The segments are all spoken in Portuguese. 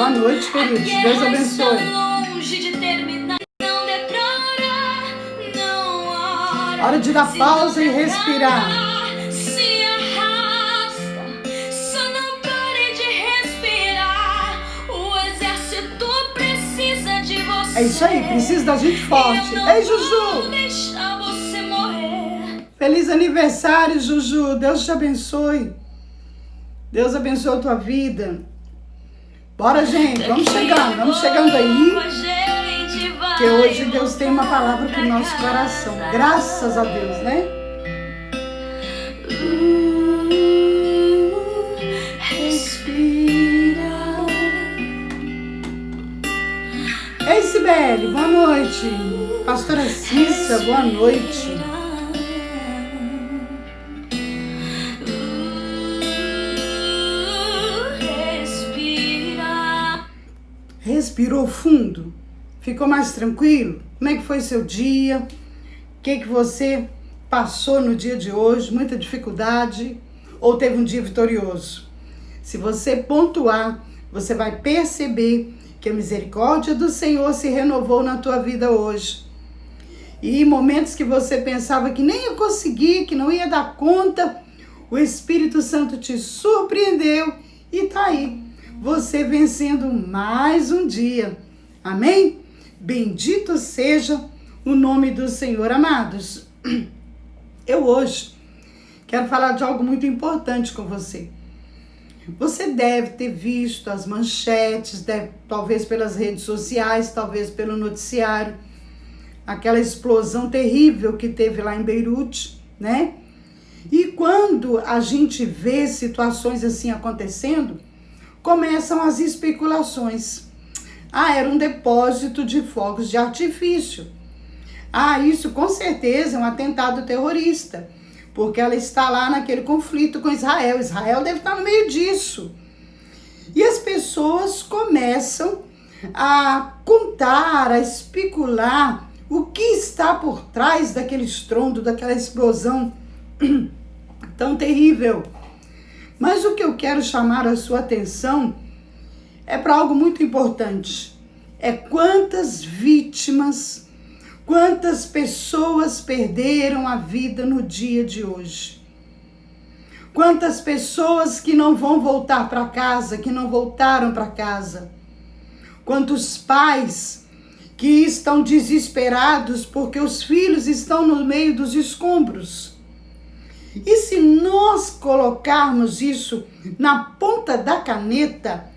Boa noite, queridos. Deus abençoe. Hora de dar pausa e respirar. É isso aí, precisa da gente forte. Ei, Juju! Feliz aniversário, Juju. Deus te abençoe. Deus abençoe a tua vida. Bora, gente. Vamos chegando aí. Que hoje Deus tem uma palavra para o nosso coração. Graças a Deus, né? Respira. Ei, Sibeli, boa noite. Pastora Cissa, boa noite. Respirou fundo? Ficou mais tranquilo? Como é que foi seu dia? O que você passou no dia de hoje? Muita dificuldade? Ou teve um dia vitorioso? Se você pontuar, você vai perceber que a misericórdia do Senhor se renovou na tua vida hoje. E em momentos que você pensava que nem ia conseguir, que não ia dar conta, o Espírito Santo te surpreendeu e tá aí. Você vencendo mais um dia. Amém? Bendito seja o nome do Senhor, amados. Eu hoje quero falar de algo muito importante com você. Você deve ter visto as manchetes, talvez pelas redes sociais, talvez pelo noticiário, aquela explosão terrível que teve lá em Beirute, né? E quando a gente vê situações assim acontecendo, começam as especulações. Era um depósito de fogos de artifício. Isso com certeza é um atentado terrorista, porque ela está lá naquele conflito com Israel. Israel deve estar no meio disso. E as pessoas começam a contar, a especular o que está por trás daquele estrondo, daquela explosão tão terrível. Mas o que eu quero chamar a sua atenção é para algo muito importante. É quantas vítimas, quantas pessoas perderam a vida no dia de hoje. Quantas pessoas que não vão voltar para casa, que não voltaram para casa. Quantos pais que estão desesperados porque os filhos estão no meio dos escombros. E se nós colocarmos isso na ponta da caneta,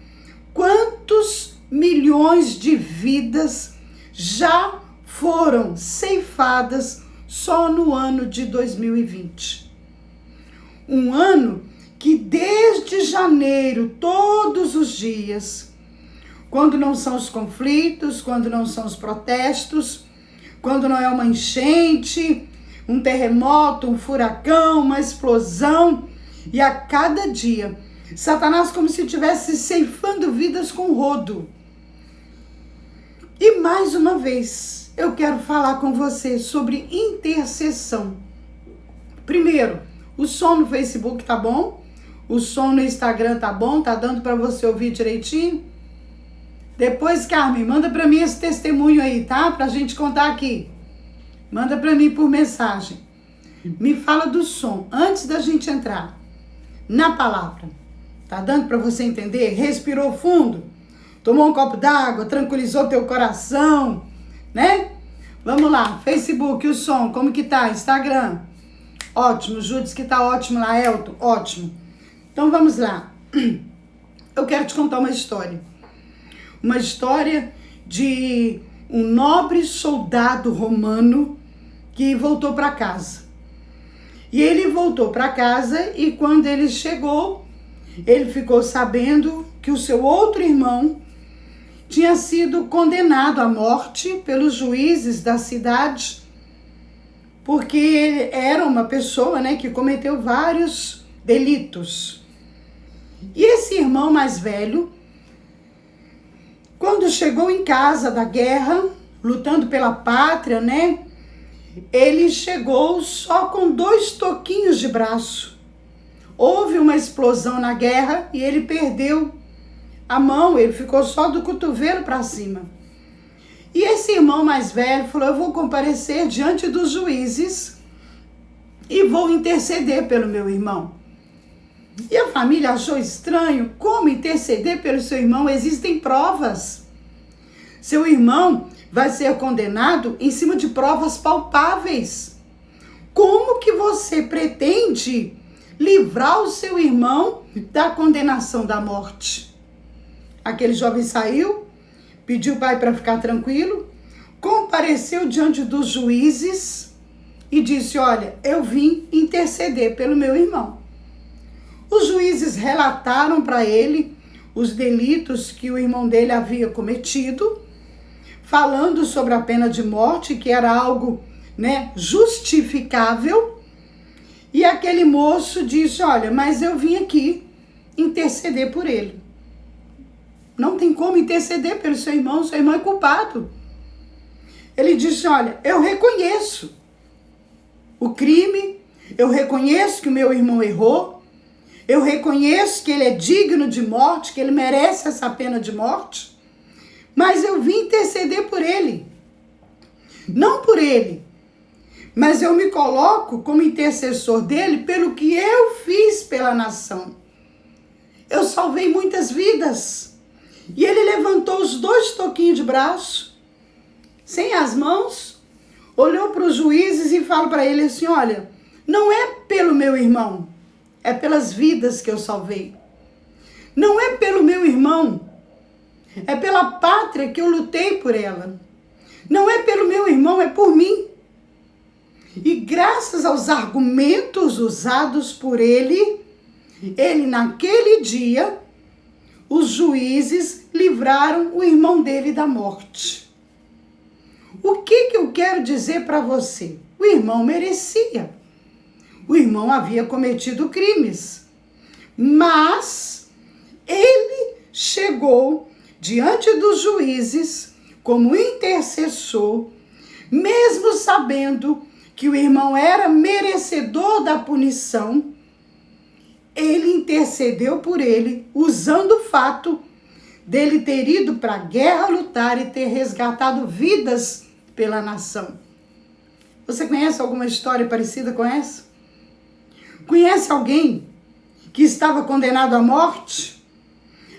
quantos milhões de vidas já foram ceifadas só no ano de 2020? Um ano que desde janeiro, todos os dias, quando não são os conflitos, quando não são os protestos, quando não é uma enchente, um terremoto, um furacão, uma explosão, e a cada dia, Satanás como se estivesse ceifando vidas com rodo. E mais uma vez, eu quero falar com você sobre intercessão. Primeiro, o som no Facebook tá bom? O som no Instagram tá bom? Tá dando para você ouvir direitinho? Depois, Carmen, manda para mim esse testemunho aí, tá? Pra gente contar aqui. Manda para mim por mensagem. Me fala do som antes da gente entrar na palavra. Tá dando para você entender? Respirou fundo? Tomou um copo d'água? Tranquilizou teu coração? Né? Vamos lá. Facebook, o som, como que tá? Instagram. Ótimo. Ju diz que tá ótimo lá, Elton. Ótimo. Então vamos lá. Eu quero te contar uma história. Uma história de um nobre soldado romano que voltou para casa. E ele voltou para casa e quando ele chegou, ele ficou sabendo que o seu outro irmão tinha sido condenado à morte pelos juízes da cidade, porque ele era uma pessoa, né, que cometeu vários delitos. E esse irmão mais velho, quando chegou em casa da guerra, lutando pela pátria, né? Ele chegou só com 2 toquinhos de braço. Houve uma explosão na guerra e ele perdeu a mão, ele ficou só do cotovelo para cima. E esse irmão mais velho falou: eu vou comparecer diante dos juízes e vou interceder pelo meu irmão. E a família achou estranho. Como interceder pelo seu irmão? Existem provas. Seu irmão vai ser condenado em cima de provas palpáveis. Como que você pretende livrar o seu irmão da condenação da morte? Aquele jovem saiu, pediu o pai para ficar tranquilo, compareceu diante dos juízes e disse: olha, eu vim interceder pelo meu irmão. Os juízes relataram para ele os delitos que o irmão dele havia cometido, falando sobre a pena de morte, que era algo, justificável. E aquele moço disse: olha, mas eu vim aqui interceder por ele. Não tem como interceder pelo seu irmão é culpado. Ele disse: olha, eu reconheço o crime, eu reconheço que o meu irmão errou, eu reconheço que ele é digno de morte, que ele merece essa pena de morte, mas eu vim interceder por ele. Não por ele, mas eu me coloco como intercessor dele pelo que eu fiz pela nação. Eu salvei muitas vidas. E ele levantou os 2 toquinhos de braço, sem as mãos, olhou para os juízes e falou para ele assim: olha, não é pelo meu irmão, é pelas vidas que eu salvei. Não é pelo meu irmão, é pela pátria que eu lutei por ela. Não é pelo meu irmão, é por mim. E graças aos argumentos usados por ele naquele dia, os juízes livraram o irmão dele da morte. O que eu quero dizer para você? O irmão merecia. O irmão havia cometido crimes. Mas ele chegou diante dos juízes como intercessor, mesmo sabendo que o irmão era merecedor da punição. Ele intercedeu por ele, usando o fato dele ter ido para a guerra lutar e ter resgatado vidas pela nação. Você conhece alguma história parecida com essa? Conhece alguém que estava condenado à morte?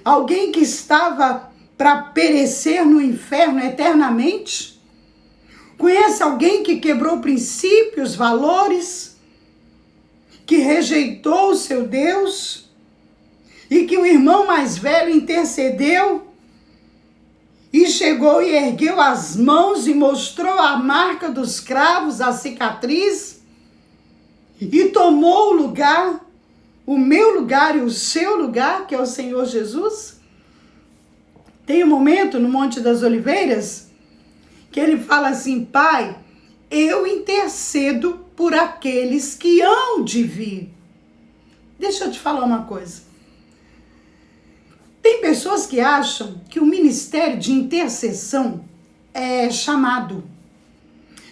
Alguém que estava para perecer no inferno eternamente? Conhece alguém que quebrou princípios, valores, que rejeitou o seu Deus e que o irmão mais velho intercedeu e chegou e ergueu as mãos e mostrou a marca dos cravos, a cicatriz, e tomou o lugar, o meu lugar e o seu lugar, que é o Senhor Jesus? Tem um momento no Monte das Oliveiras que ele fala assim: Pai, eu intercedo por aqueles que hão de vir. Deixa eu te falar uma coisa. Tem pessoas que acham que o ministério de intercessão é chamado.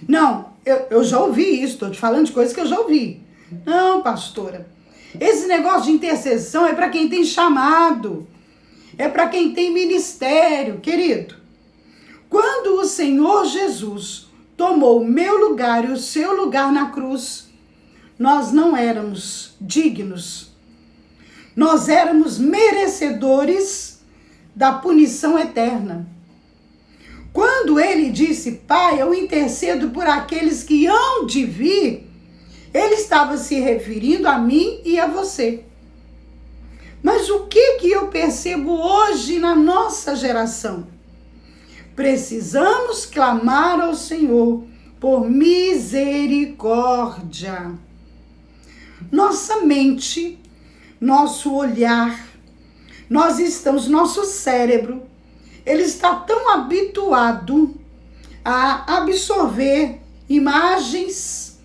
Não, eu já ouvi isso, estou te falando de coisas que eu já ouvi. Não, pastora, esse negócio de intercessão é para quem tem chamado, é para quem tem ministério, querido. Quando o Senhor Jesus tomou o meu lugar e o seu lugar na cruz, nós não éramos dignos. Nós éramos merecedores da punição eterna. Quando ele disse: Pai, eu intercedo por aqueles que hão de vir, ele estava se referindo a mim e a você. Mas o que eu percebo hoje na nossa geração? Precisamos clamar ao Senhor por misericórdia. Nossa mente, nosso olhar, nosso cérebro, ele está tão habituado a absorver imagens,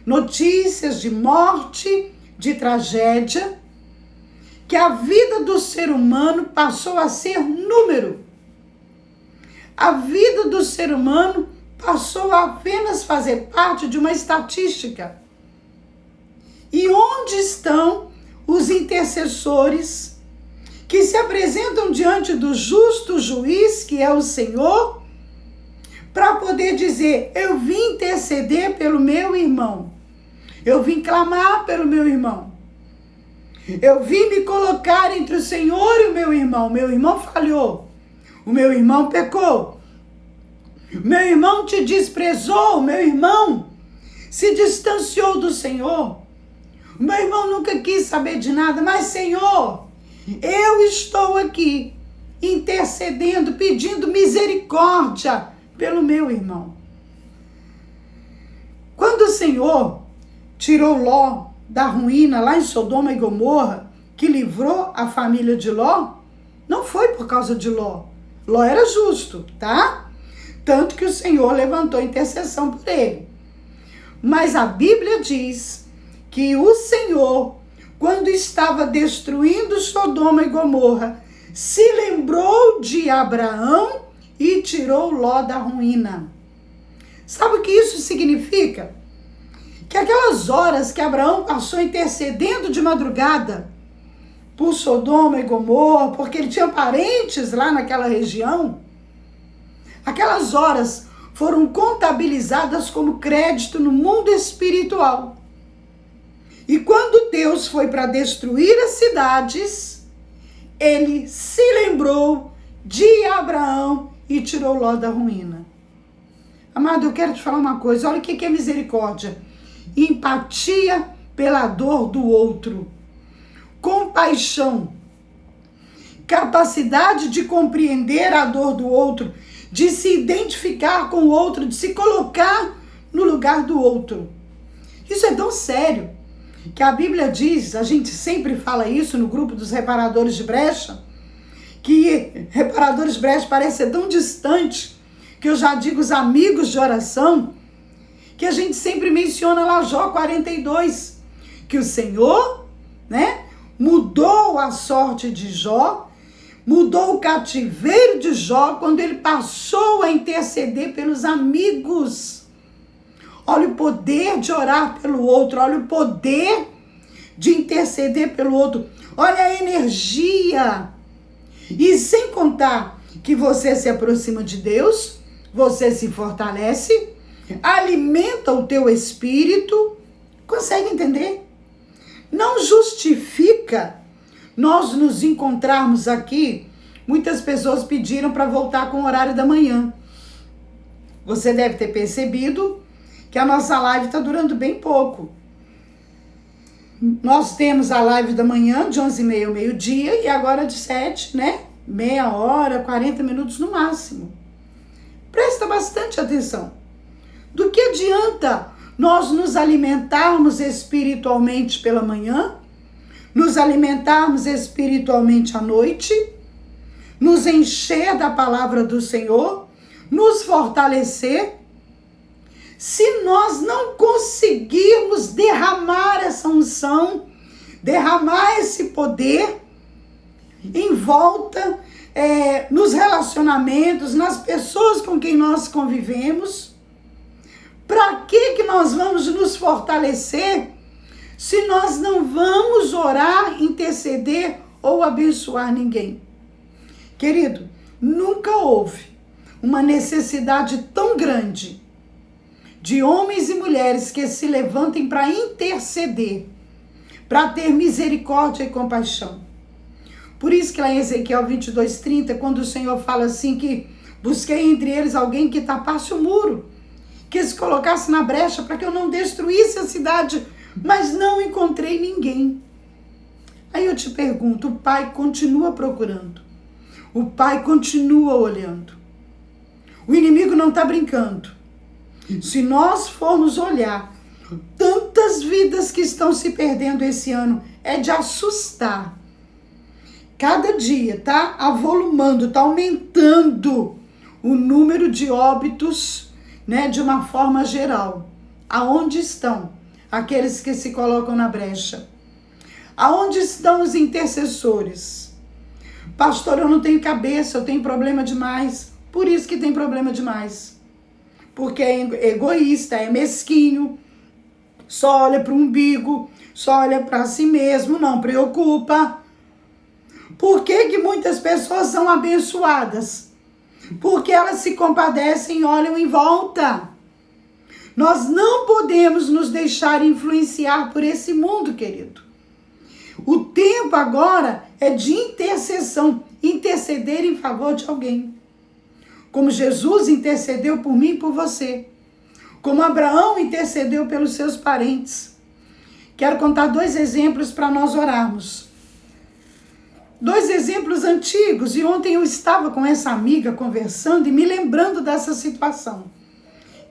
notícias de morte, de tragédia, que a vida do ser humano passou a ser número. A vida do ser humano passou a apenas fazer parte de uma estatística. E onde estão os intercessores que se apresentam diante do justo juiz, que é o Senhor, para poder dizer: eu vim interceder pelo meu irmão, eu vim clamar pelo meu irmão, eu vim me colocar entre o Senhor e o meu irmão falhou, o meu irmão pecou, meu irmão te desprezou, meu irmão se distanciou do Senhor, o meu irmão nunca quis saber de nada, mas Senhor, eu estou aqui intercedendo, pedindo misericórdia pelo meu irmão. Quando o Senhor tirou Ló da ruína lá em Sodoma e Gomorra, que livrou a família de Ló, não foi por causa de Ló. Ló era justo, tá? Tanto que o Senhor levantou intercessão por ele. Mas a Bíblia diz que o Senhor, quando estava destruindo Sodoma e Gomorra, se lembrou de Abraão e tirou Ló da ruína. Sabe o que isso significa? Que aquelas horas que Abraão passou intercedendo de madrugada por Sodoma e Gomorra, porque ele tinha parentes lá naquela região, aquelas horas foram contabilizadas como crédito no mundo espiritual. E quando Deus foi para destruir as cidades, ele se lembrou de Abraão e tirou Ló da ruína. Amado, eu quero te falar uma coisa. Olha o que é misericórdia. Empatia pela dor do outro. Compaixão. Capacidade de compreender a dor do outro. De se identificar com o outro. De se colocar no lugar do outro. Isso é tão sério que a Bíblia diz, a gente sempre fala isso no grupo dos reparadores de brecha, que reparadores de brecha parece ser tão distante, que eu já digo os amigos de oração, que a gente sempre menciona lá Jó 42, que o Senhor, né, mudou a sorte de Jó, mudou o cativeiro de Jó quando ele passou a interceder pelos amigos. Olha o poder de orar pelo outro, olha o poder de interceder pelo outro, olha a energia. E sem contar que você se aproxima de Deus, você se fortalece, alimenta o teu espírito. Consegue entender? Não justifica nós nos encontrarmos aqui. Muitas pessoas pediram para voltar com o horário da manhã. Você deve ter percebido que a nossa live está durando bem pouco. Nós temos a live da manhã, de 11h30 ao meio-dia, e agora de 7, né? Meia hora, 40 minutos no máximo. Presta bastante atenção. Do que adianta nós nos alimentarmos espiritualmente pela manhã, nos alimentarmos espiritualmente à noite, nos encher da palavra do Senhor, nos fortalecer, se nós não conseguirmos derramar essa unção, derramar esse poder em volta, nos relacionamentos, nas pessoas com quem nós convivemos, para que nós vamos nos fortalecer se nós não vamos orar, interceder ou abençoar ninguém? Querido, nunca houve uma necessidade tão grande de homens e mulheres que se levantem para interceder, para ter misericórdia e compaixão. Por isso que lá em Ezequiel 22:30, quando o Senhor fala assim que busquei entre eles alguém que tapasse o muro, que se colocasse na brecha para que eu não destruísse a cidade, mas não encontrei ninguém. Aí eu te pergunto, o Pai continua procurando, o Pai continua olhando, o inimigo não está brincando. Se nós formos olhar tantas vidas que estão se perdendo esse ano, é de assustar. Cada dia está avolumando, está aumentando o número de óbitos, né, de uma forma geral. Aonde estão aqueles que se colocam na brecha? Aonde estão os intercessores? Pastor, eu não tenho cabeça, eu tenho problema demais. Por isso que tem problema demais. Porque é egoísta, é mesquinho, só olha para o umbigo, só olha para si mesmo, não preocupa. Por que muitas pessoas são abençoadas? Porque elas se compadecem e olham em volta. Nós não podemos nos deixar influenciar por esse mundo, querido. O tempo agora é de intercessão, interceder em favor de alguém. Como Jesus intercedeu por mim e por você. Como Abraão intercedeu pelos seus parentes. Quero contar 2 exemplos para nós orarmos. 2 exemplos antigos, e ontem eu estava com essa amiga conversando e me lembrando dessa situação.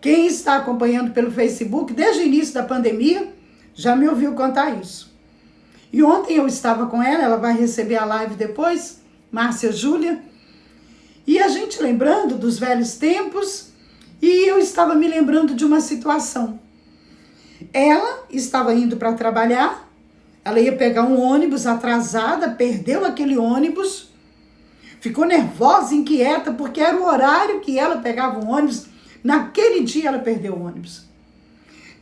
Quem está acompanhando pelo Facebook, desde o início da pandemia, já me ouviu contar isso. E ontem eu estava com ela vai receber a live depois, Márcia Júlia, e a gente lembrando dos velhos tempos, e eu estava me lembrando de uma situação. Ela estava indo para trabalhar, ela ia pegar um ônibus atrasada, perdeu aquele ônibus, ficou nervosa, inquieta, porque era o horário que ela pegava um ônibus. Naquele dia ela perdeu o ônibus.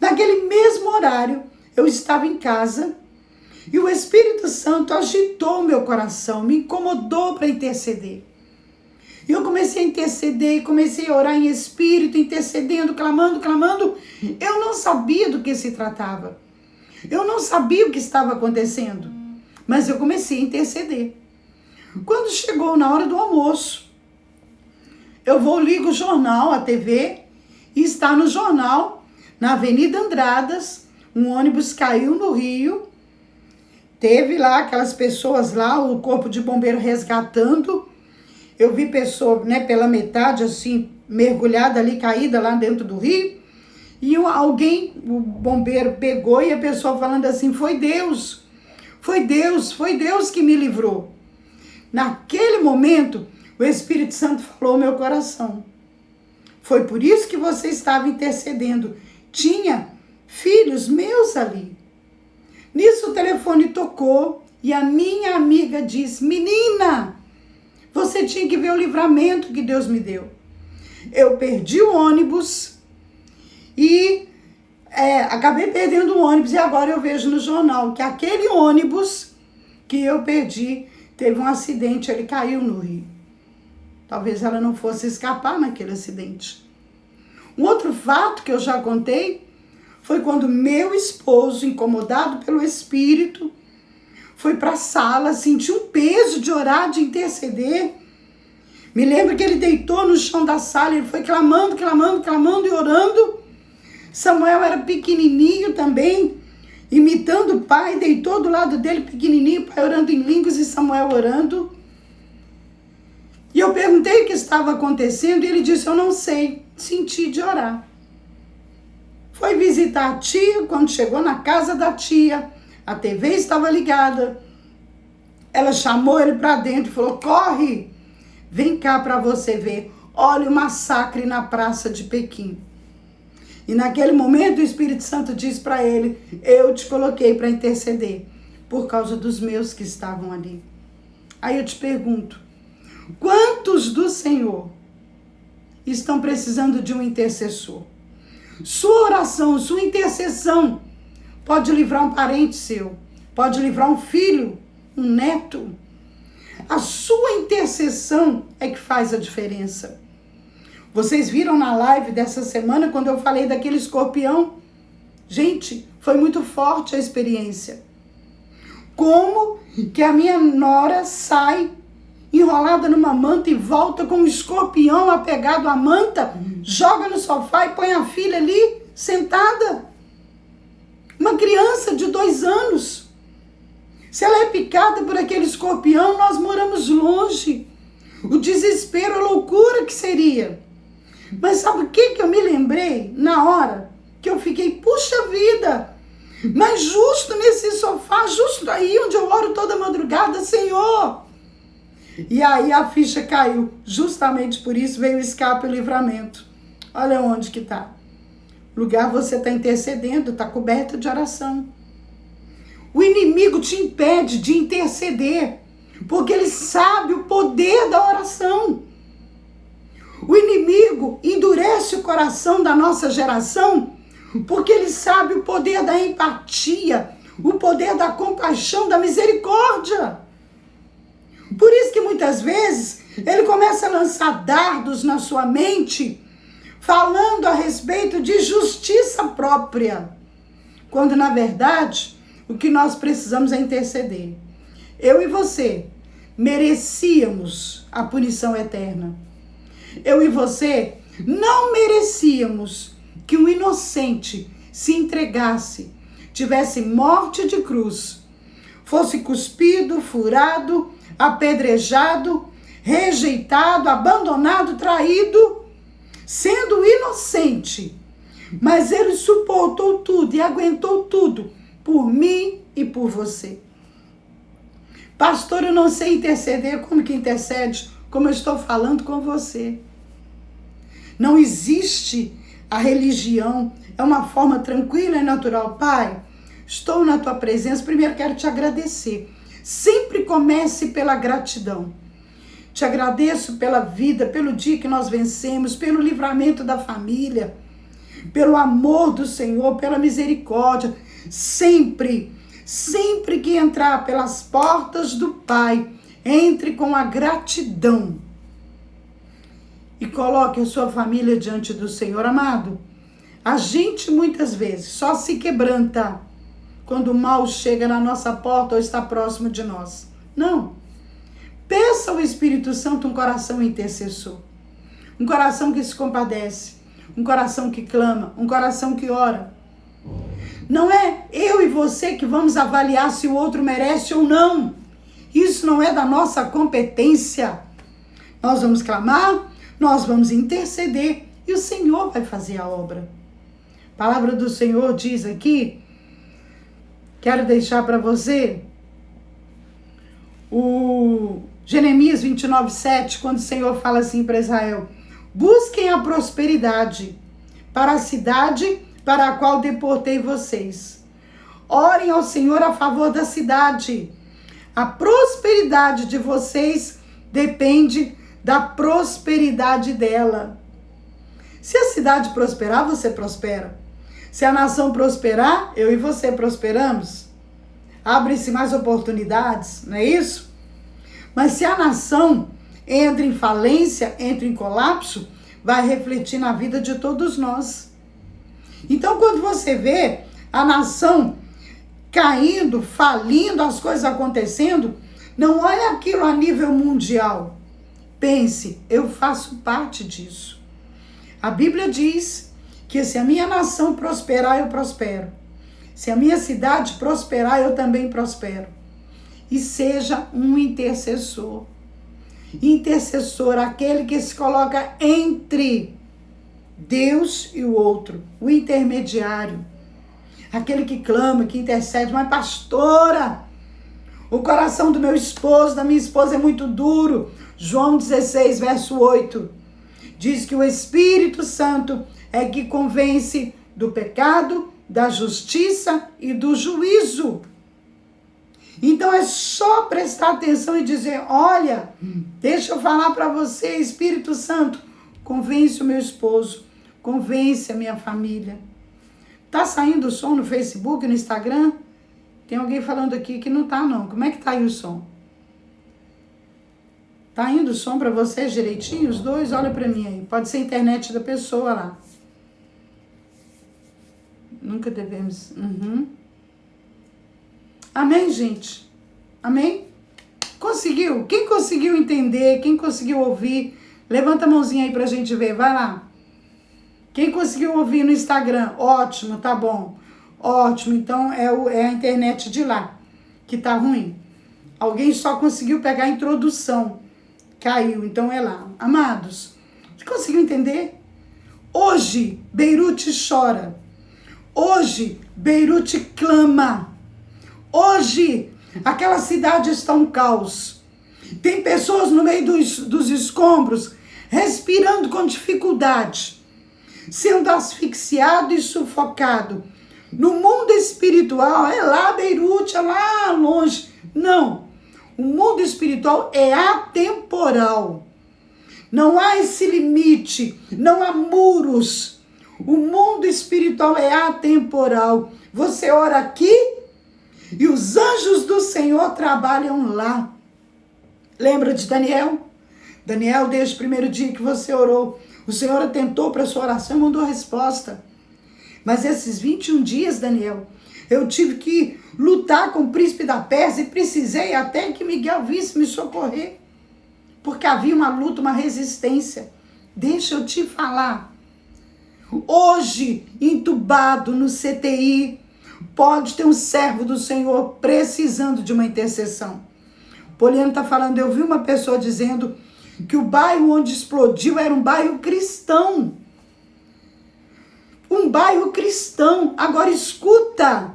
Naquele mesmo horário, eu estava em casa e o Espírito Santo agitou o meu coração, me incomodou para interceder. E eu comecei a interceder, comecei a orar em espírito, intercedendo, clamando. Eu não sabia do que se tratava. Eu não sabia o que estava acontecendo. Mas eu comecei a interceder. Quando chegou na hora do almoço, eu ligo o jornal, a TV, e está no jornal, na Avenida Andradas, um ônibus caiu no rio, teve lá aquelas pessoas lá, o corpo de bombeiro resgatando, eu vi pessoa, pela metade, assim, mergulhada ali, caída lá dentro do rio, e alguém, o bombeiro pegou e a pessoa falando assim, foi Deus que me livrou. Naquele momento, o Espírito Santo falou ao meu coração. Foi por isso que você estava intercedendo. Tinha filhos meus ali. Nisso o telefone tocou e a minha amiga disse, menina, você tinha que ver o livramento que Deus me deu. Eu perdi o ônibus e acabei perdendo o ônibus e agora eu vejo no jornal que aquele ônibus que eu perdi teve um acidente, ele caiu no rio. Talvez ela não fosse escapar naquele acidente. Um outro fato que eu já contei foi quando meu esposo, incomodado pelo Espírito, foi para a sala, sentiu um peso de orar, de interceder. Me lembro que ele deitou no chão da sala, ele foi clamando e orando. Samuel era pequenininho também, imitando o pai, deitou do lado dele pequenininho, o pai orando em línguas e Samuel orando. E eu perguntei o que estava acontecendo e ele disse, eu não sei, senti de orar. Foi visitar a tia, quando chegou na casa da tia, a TV estava ligada. Ela chamou ele para dentro e falou, corre, vem cá para você ver, olha o massacre na praça de Pequim. E naquele momento o Espírito Santo disse para ele, eu te coloquei para interceder, por causa dos meus que estavam ali. Aí eu te pergunto, quantos do Senhor estão precisando de um intercessor? Sua oração, sua intercessão pode livrar um parente seu, pode livrar um filho, um neto. A sua intercessão é que faz a diferença. Vocês viram na live dessa semana quando eu falei daquele escorpião? Gente, foi muito forte a experiência. Como que a minha nora sai enrolada numa manta e volta com um escorpião apegado à manta, joga no sofá e põe a filha ali sentada. Uma criança de 2 anos. Se ela é picada por aquele escorpião, nós moramos longe. O desespero, a loucura que seria. Mas sabe o que eu me lembrei na hora? Que eu fiquei, puxa vida, mas justo nesse sofá, justo aí onde eu oro toda madrugada, Senhor. E aí a ficha caiu. Justamente por isso veio o escape e o livramento. Olha onde que tá. Lugar você está intercedendo, está coberto de oração. O inimigo te impede de interceder, porque ele sabe o poder da oração. O inimigo endurece o coração da nossa geração, porque ele sabe o poder da empatia, o poder da compaixão, da misericórdia. muitas vezes, ele começa a lançar dardos na sua mente, falando a respeito de justiça própria, quando na verdade o que nós precisamos é interceder. Eu e você merecíamos a punição eterna. Eu e você não merecíamos que um inocente se entregasse, tivesse morte de cruz, fosse cuspido, furado, apedrejado, rejeitado, abandonado, traído, sendo inocente. Mas ele suportou tudo e aguentou tudo por mim e por você. Pastor, eu não sei interceder. Como que intercede? Como eu estou falando com você. Não existe a religião. É uma forma tranquila e natural. Pai, estou na tua presença. Primeiro quero te agradecer. Sempre comece pela gratidão. Te agradeço pela vida, pelo dia que nós vencemos, pelo livramento da família, pelo amor do Senhor, pela misericórdia. Sempre que entrar pelas portas do Pai, entre com a gratidão e coloque a sua família diante do Senhor. Amado, a gente muitas vezes só se quebranta quando o mal chega na nossa porta ou está próximo de nós. Não. Peça ao Espírito Santo um coração intercessor, um coração que se compadece, um coração que clama, um coração que ora. Não é eu e você que vamos avaliar se o outro merece ou não. Isso não é da nossa competência. Nós vamos clamar, nós vamos interceder e o Senhor vai fazer a obra. A palavra do Senhor diz aqui, quero deixar para você, o Jeremias 29:7, quando o Senhor fala assim para Israel: busquem a prosperidade para a cidade para a qual deportei vocês. Orem ao Senhor a favor da cidade. A prosperidade de vocês depende da prosperidade dela. Se a cidade prosperar, você prospera. Se a nação prosperar, eu e você prosperamos. Abre-se mais oportunidades, não é isso? Mas se a nação entra em falência, entra em colapso, vai refletir na vida de todos nós. Então, quando você vê a nação caindo, falindo, as coisas acontecendo, não olha aquilo a nível mundial. Pense, eu faço parte disso. A Bíblia diz que se a minha nação prosperar, eu prospero. Se a minha cidade prosperar, eu também prospero. E seja um intercessor. Intercessor, aquele que se coloca entre Deus e o outro, o intermediário, aquele que clama, que intercede. Mas pastora, o coração do meu esposo, da minha esposa é muito duro. João 16, verso 8, diz que o Espírito Santo é que convence do pecado, da justiça e do juízo. Então é só prestar atenção e dizer: olha, deixa eu falar para você, Espírito Santo, convence o meu esposo, convence a minha família. Tá saindo o som no Facebook, no Instagram? Tem alguém falando aqui que não tá não. Como é que tá aí o som? Tá indo o som para vocês direitinho? Os dois? Olha para mim aí. Pode ser a internet da pessoa lá. Nunca devemos. Amém, gente? Amém? Conseguiu? Quem conseguiu entender? Quem conseguiu ouvir? Levanta a mãozinha aí pra gente ver. Vai lá. Quem conseguiu ouvir no Instagram? Ótimo, tá bom. Ótimo. Então é a internet de lá que tá ruim. Alguém só conseguiu pegar a introdução. Caiu. Então é lá. Amados, você conseguiu entender? Hoje, Beirute chora. Hoje, Beirute clama. Hoje, aquela cidade está um caos. Tem pessoas no meio dos escombros, respirando com dificuldade, sendo asfixiado e sufocado. No mundo espiritual, é lá Beirute, é lá longe. Não, o mundo espiritual é atemporal. Não há esse limite, não há muros. O mundo espiritual é atemporal. Você ora aqui e os anjos do Senhor trabalham lá. Lembra de Daniel? Daniel, desde o primeiro dia que você orou, o Senhor atentou para a sua oração e mandou a resposta. Mas esses 21 dias, Daniel, eu tive que lutar com o príncipe da Pérsia e precisei até que Miguel visse me socorrer. Porque havia uma luta, uma resistência. Deixa eu te falar. Hoje, entubado no CTI, pode ter um servo do Senhor precisando de uma intercessão. Poliano está falando, eu vi uma pessoa dizendo que o bairro onde explodiu era um bairro cristão. Um bairro cristão. Agora escuta,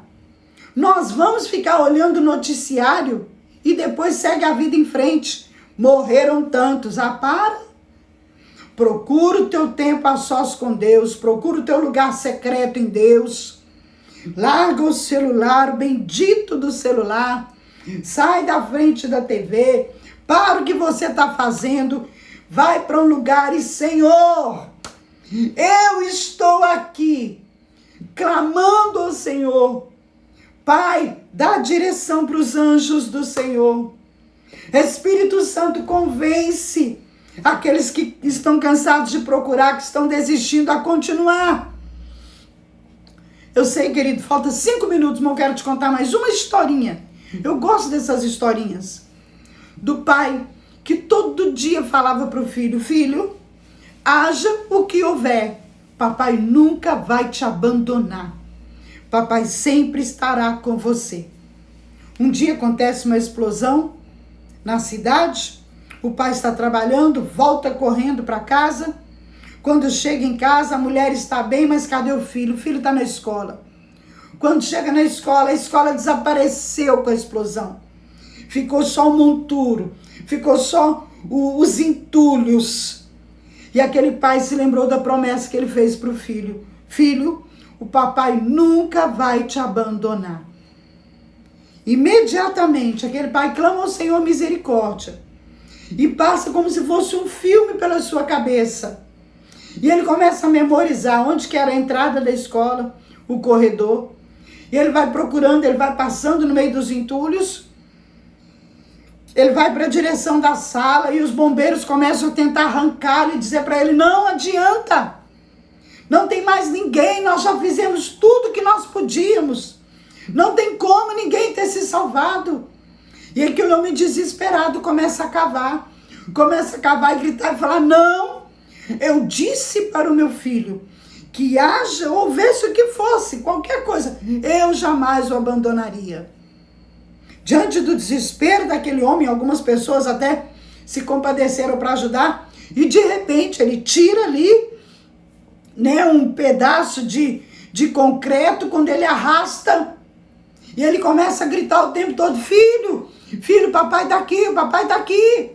nós vamos ficar olhando o noticiário e depois segue a vida em frente. Morreram tantos. Para. Procura o teu tempo a sós com Deus. Procura o teu lugar secreto em Deus. Larga o celular, o bendito do celular. Sai da frente da TV. Para o que você está fazendo. Vai para um lugar e, Senhor, eu estou aqui clamando ao Senhor. Pai, dá direção para os anjos do Senhor. Espírito Santo, convence aqueles que estão cansados de procurar, que estão desistindo a continuar. Eu sei, querido, falta 5 minutos, mas eu quero te contar mais uma historinha. Eu gosto dessas historinhas. Do pai que todo dia falava para o filho, filho, haja o que houver, papai nunca vai te abandonar. Papai sempre estará com você. Um dia acontece uma explosão na cidade, o pai está trabalhando, volta correndo para casa. Quando chega em casa, a mulher está bem, mas cadê o filho? O filho está na escola. Quando chega na escola, a escola desapareceu com a explosão. Ficou só o monturo, ficou só os entulhos. E aquele pai se lembrou da promessa que ele fez para o filho. Filho, o papai nunca vai te abandonar. Imediatamente, aquele pai clama ao Senhor misericórdia. E passa como se fosse um filme pela sua cabeça. E ele começa a memorizar onde que era a entrada da escola, o corredor. E ele vai procurando, ele vai passando no meio dos entulhos. Ele vai para a direção da sala e os bombeiros começam a tentar arrancá-lo e dizer para ele, não adianta. Não tem mais ninguém, nós já fizemos tudo que nós podíamos. Não tem como ninguém ter se salvado. E aquele homem desesperado começa a cavar e gritar e falar, não, eu disse para o meu filho que haja, houvesse o que fosse, qualquer coisa, eu jamais o abandonaria. Diante do desespero daquele homem, algumas pessoas até se compadeceram para ajudar, e de repente ele tira ali, né, um pedaço de concreto, quando ele arrasta, e ele começa a gritar o tempo todo, filho, papai tá aqui, o papai tá aqui.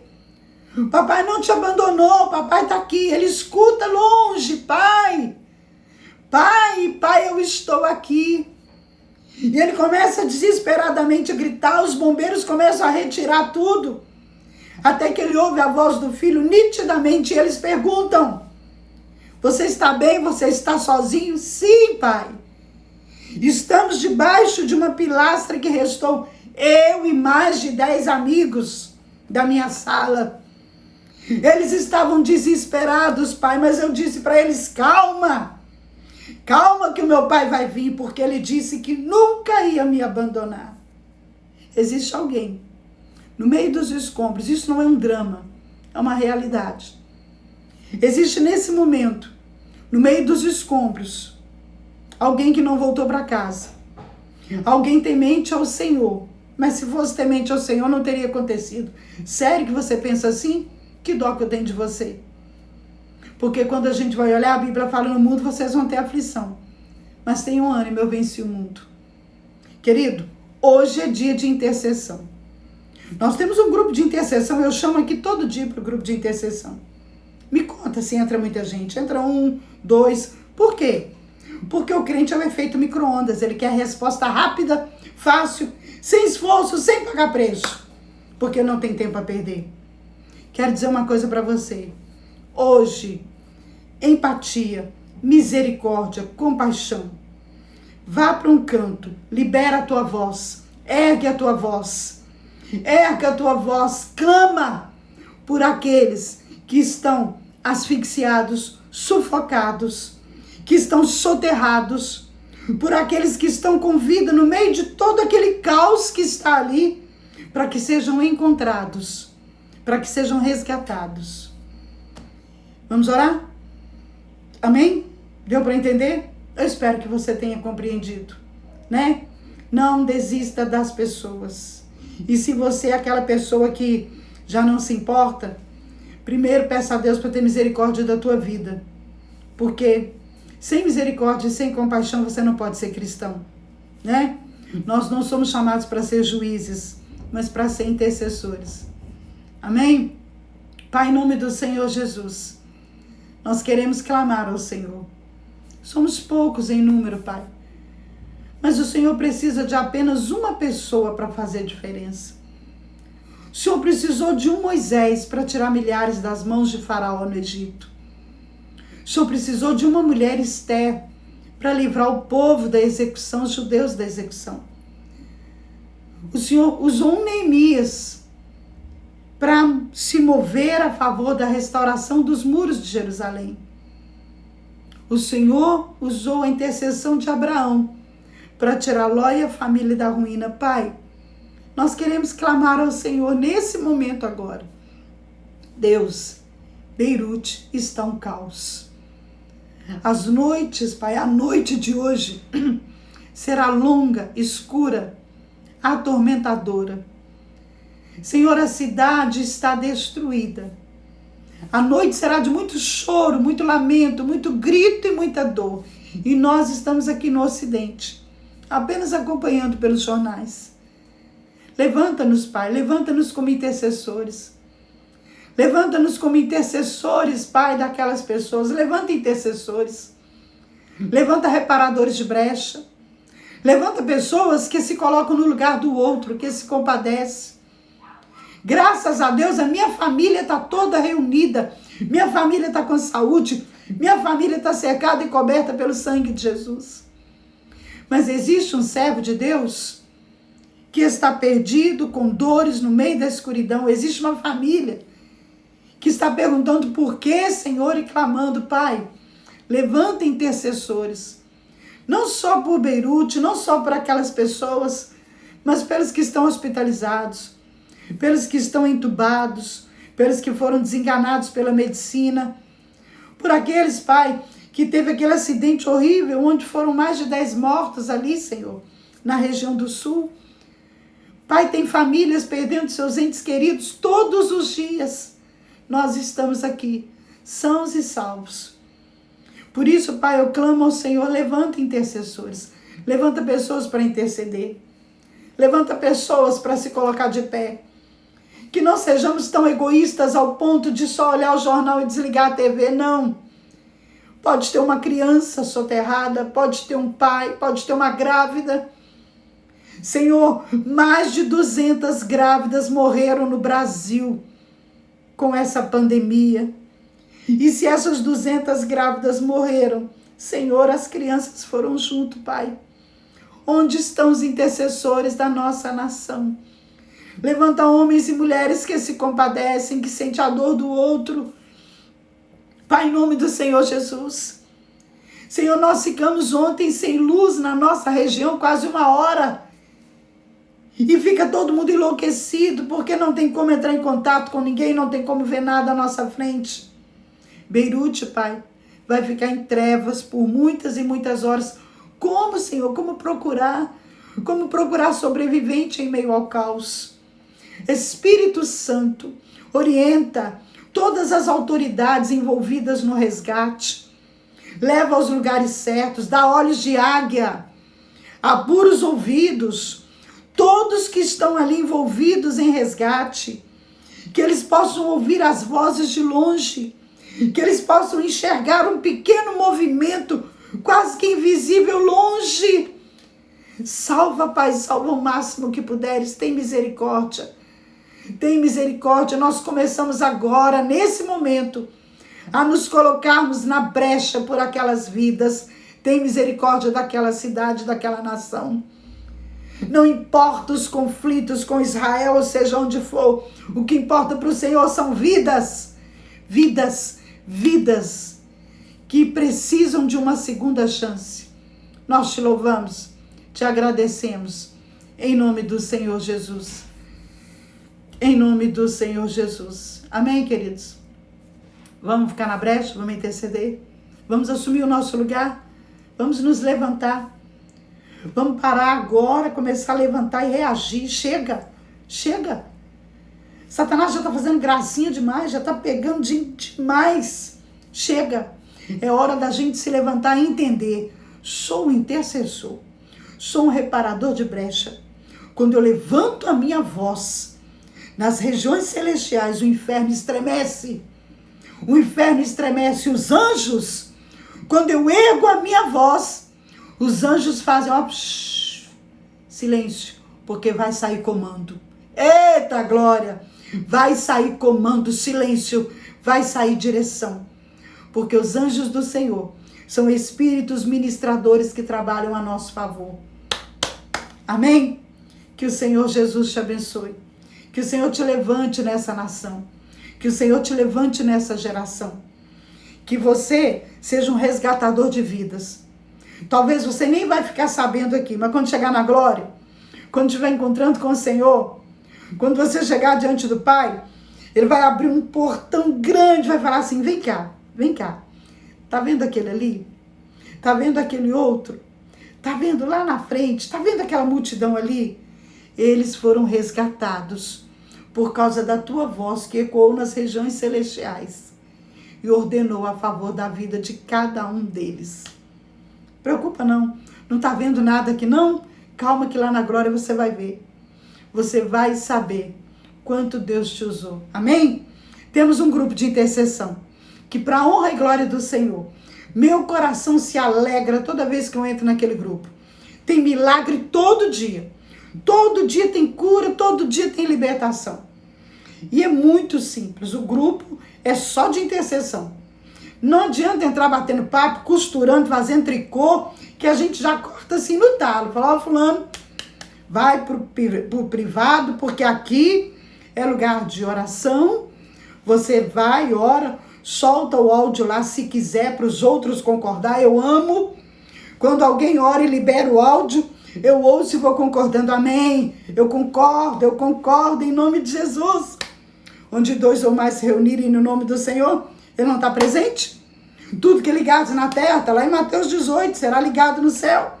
O papai não te abandonou, o papai tá aqui. Ele escuta longe, pai, eu estou aqui. E ele começa desesperadamente a gritar, os bombeiros começam a retirar tudo. Até que ele ouve a voz do filho nitidamente e eles perguntam, você está bem? Você está sozinho? Sim, pai. Estamos debaixo de uma pilastra que restou eu e mais de 10 amigos da minha sala. Eles estavam desesperados, pai, mas eu disse para eles, calma que o meu pai vai vir, porque ele disse que nunca ia me abandonar. Existe alguém no meio dos escombros, isso não é um drama, é uma realidade. Existe nesse momento, no meio dos escombros, alguém que não voltou para casa, alguém temente ao Senhor, mas se fosse temente ao Senhor não teria acontecido. Sério que você pensa assim? Que dó que eu tenho de você. Porque quando a gente vai olhar, a Bíblia fala, no mundo vocês vão ter aflição, mas tenham ânimo, eu venci o mundo. Querido, hoje é dia de intercessão. Nós temos um grupo de intercessão, eu chamo aqui todo dia para o grupo de intercessão. Me conta se entra muita gente, entra 1, 2, por quê? Porque o crente é o efeito micro-ondas, ele quer resposta rápida, fácil, sem esforço, sem pagar preço, porque não tem tempo a perder. Quero dizer uma coisa para você, hoje, empatia, misericórdia, compaixão, vá para um canto, libera a tua voz, ergue a tua voz, Erga a tua voz, clama por aqueles que estão asfixiados, sufocados, que estão soterrados, por aqueles que estão com vida no meio de todo aquele caos que está ali, para que sejam encontrados, para que sejam resgatados. Vamos orar? Amém? Deu para entender? Eu espero que você tenha compreendido, né? Não desista das pessoas. E se você é aquela pessoa que já não se importa, primeiro peça a Deus para ter misericórdia da tua vida. Porque sem misericórdia e sem compaixão você não pode ser cristão, né? Nós não somos chamados para ser juízes, mas para ser intercessores. Amém? Pai, em nome do Senhor Jesus, nós queremos clamar ao Senhor. Somos poucos em número, Pai. Mas o Senhor precisa de apenas uma pessoa para fazer diferença. O Senhor precisou de um Moisés para tirar milhares das mãos de Faraó no Egito. O Senhor precisou de uma mulher, Esther, para livrar o povo da execução, os judeus da execução. O Senhor usou um Neemias para se mover a favor da restauração dos muros de Jerusalém. O Senhor usou a intercessão de Abraão para tirar Ló e a família da ruína. Pai, nós queremos clamar ao Senhor nesse momento agora. Deus, Beirute está um caos. As noites, Pai, a noite de hoje será longa, escura, atormentadora. Senhor, a cidade está destruída. A noite será de muito choro, muito lamento, muito grito e muita dor. E nós estamos aqui no Ocidente, apenas acompanhando pelos jornais. Levanta-nos, Pai, levanta-nos como intercessores. Levanta-nos como intercessores, Pai, daquelas pessoas. Levanta intercessores. Levanta reparadores de brecha. Levanta pessoas que se colocam no lugar do outro, que se compadecem. Graças a Deus, a minha família está toda reunida. Minha família está com saúde. Minha família está cercada e coberta pelo sangue de Jesus. Mas existe um servo de Deus que está perdido, com dores no meio da escuridão. Existe uma família que está perguntando por quê, Senhor, e clamando, Pai, levanta intercessores. Não só por Beirute, não só por aquelas pessoas, mas pelos que estão hospitalizados, pelos que estão entubados, pelos que foram desenganados pela medicina, por aqueles, Pai, que teve aquele acidente horrível, onde foram mais de 10 mortos ali, Senhor, na região do sul. Pai, tem famílias perdendo seus entes queridos todos os dias. Nós estamos aqui, sãos e salvos. Por isso, Pai, eu clamo ao Senhor, levanta intercessores, levanta pessoas para interceder, levanta pessoas para se colocar de pé. Que não sejamos tão egoístas ao ponto de só olhar o jornal e desligar a TV, não. Pode ter uma criança soterrada, pode ter um pai, pode ter uma grávida. Senhor, mais de 200 grávidas morreram no Brasil com essa pandemia. E se essas 200 grávidas morreram, Senhor, as crianças foram junto, Pai. Onde estão os intercessores da nossa nação? Levanta homens e mulheres que se compadecem, que sentem a dor do outro. Pai, em nome do Senhor Jesus. Senhor, nós ficamos ontem sem luz na nossa região, quase 1 hora. E fica todo mundo enlouquecido, porque não tem como entrar em contato com ninguém, não tem como ver nada à nossa frente. Beirute, Pai, vai ficar em trevas por muitas e muitas horas. Como, Senhor? Como procurar? Como procurar sobrevivente em meio ao caos? Espírito Santo, orienta todas as autoridades envolvidas no resgate. Leva aos lugares certos, dá olhos de águia, apura os ouvidos, todos que estão ali envolvidos em resgate, que eles possam ouvir as vozes de longe, que eles possam enxergar um pequeno movimento, quase que invisível, longe. Salva, Pai, salva o máximo que puderes, tem misericórdia. Tem misericórdia, nós começamos agora, nesse momento, a nos colocarmos na brecha por aquelas vidas. Tem misericórdia daquela cidade, daquela nação. Não importa os conflitos com Israel, ou seja, onde for, o que importa para o Senhor são vidas. Vidas que precisam de uma segunda chance. Nós te louvamos, te agradecemos, em nome do Senhor Jesus. Em nome do Senhor Jesus. Amém, queridos? Vamos ficar na brecha, vamos interceder, vamos assumir o nosso lugar, vamos nos levantar. Vamos parar agora, começar a levantar e reagir. Chega. Satanás já está fazendo gracinha demais, já está pegando demais. Chega. É hora da gente se levantar e entender. Sou um intercessor, sou um reparador de brecha. Quando eu levanto a minha voz, nas regiões celestiais, o inferno estremece. O inferno estremece. Os anjos, quando eu ergo a minha voz, os anjos fazem, ó, silêncio, porque vai sair comando. Eita glória! Vai sair comando, silêncio, vai sair direção. Porque os anjos do Senhor são espíritos ministradores que trabalham a nosso favor. Amém? Que o Senhor Jesus te abençoe. Que o Senhor te levante nessa nação. Que o Senhor te levante nessa geração. Que você seja um resgatador de vidas. Talvez você nem vai ficar sabendo aqui, mas quando chegar na glória, quando estiver encontrando com o Senhor, quando você chegar diante do Pai, Ele vai abrir um portão grande, vai falar assim, vem cá. Tá vendo aquele ali? Tá vendo aquele outro? Tá vendo lá na frente? Tá vendo aquela multidão ali? Eles foram resgatados por causa da tua voz que ecoou nas regiões celestiais e ordenou a favor da vida de cada um deles. Preocupa não. Não tá vendo nada aqui não? Calma que lá na glória você vai ver. Você vai saber quanto Deus te usou. Amém? Temos um grupo de intercessão que, para a honra e glória do Senhor, meu coração se alegra toda vez que eu entro naquele grupo. Tem milagre todo dia. Todo dia tem cura, todo dia tem libertação. E é muito simples. O grupo é só de intercessão. Não adianta entrar batendo papo, costurando, fazendo tricô, que a gente já corta assim no talo. Fala, ó, fulano, vai pro privado, porque aqui é lugar de oração. Você vai, ora, solta o áudio lá se quiser para os outros concordar. Eu amo quando alguém ora e libera o áudio. Eu ouço e vou concordando. Amém. Eu concordo em nome de Jesus. Onde 2 ou mais se reunirem no nome do Senhor, Ele não está presente? Tudo que ligados na terra, está lá em Mateus 18, será ligado no céu.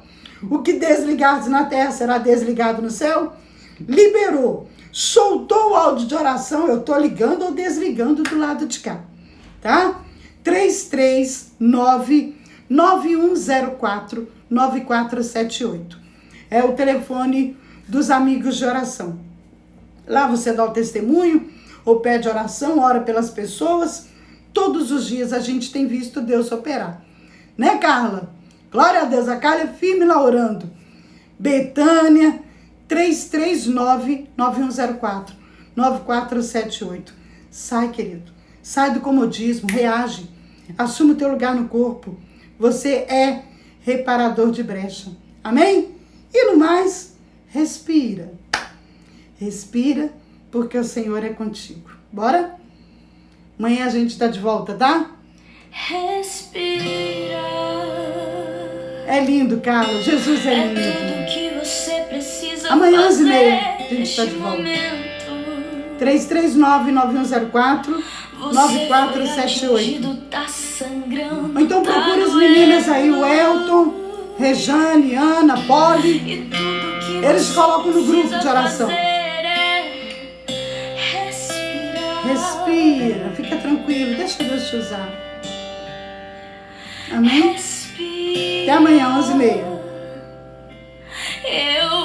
O que desligados na terra será desligado no céu. Liberou, soltou o áudio de oração, eu estou ligando ou desligando do lado de cá. Tá? 339-9104-9478. É o telefone dos amigos de oração. Lá você dá o testemunho, ou pede oração, ora pelas pessoas. Todos os dias a gente tem visto Deus operar. Né, Carla? Glória a Deus, a Carla é firme lá orando. Betânia, 339-9104-9478. Sai, querido. Sai do comodismo, reage. Assume o teu lugar no corpo. Você é reparador de brecha. Amém? E no mais, respira. Respira, porque o Senhor é contigo. Bora? Amanhã a gente tá de volta, tá? Respira. É lindo, Carlos. Jesus é lindo. É tudo que você precisa amanhã, fazer. 11h30, a gente tá de volta. 339-9104-9478. Tá sangrando, ou então procura as meninas aí, o Elton, Rejane, Ana, Polly. Eles colocam no grupo de oração. Respira, fica tranquilo, deixa Deus te usar. Amém? Até amanhã, 11h30.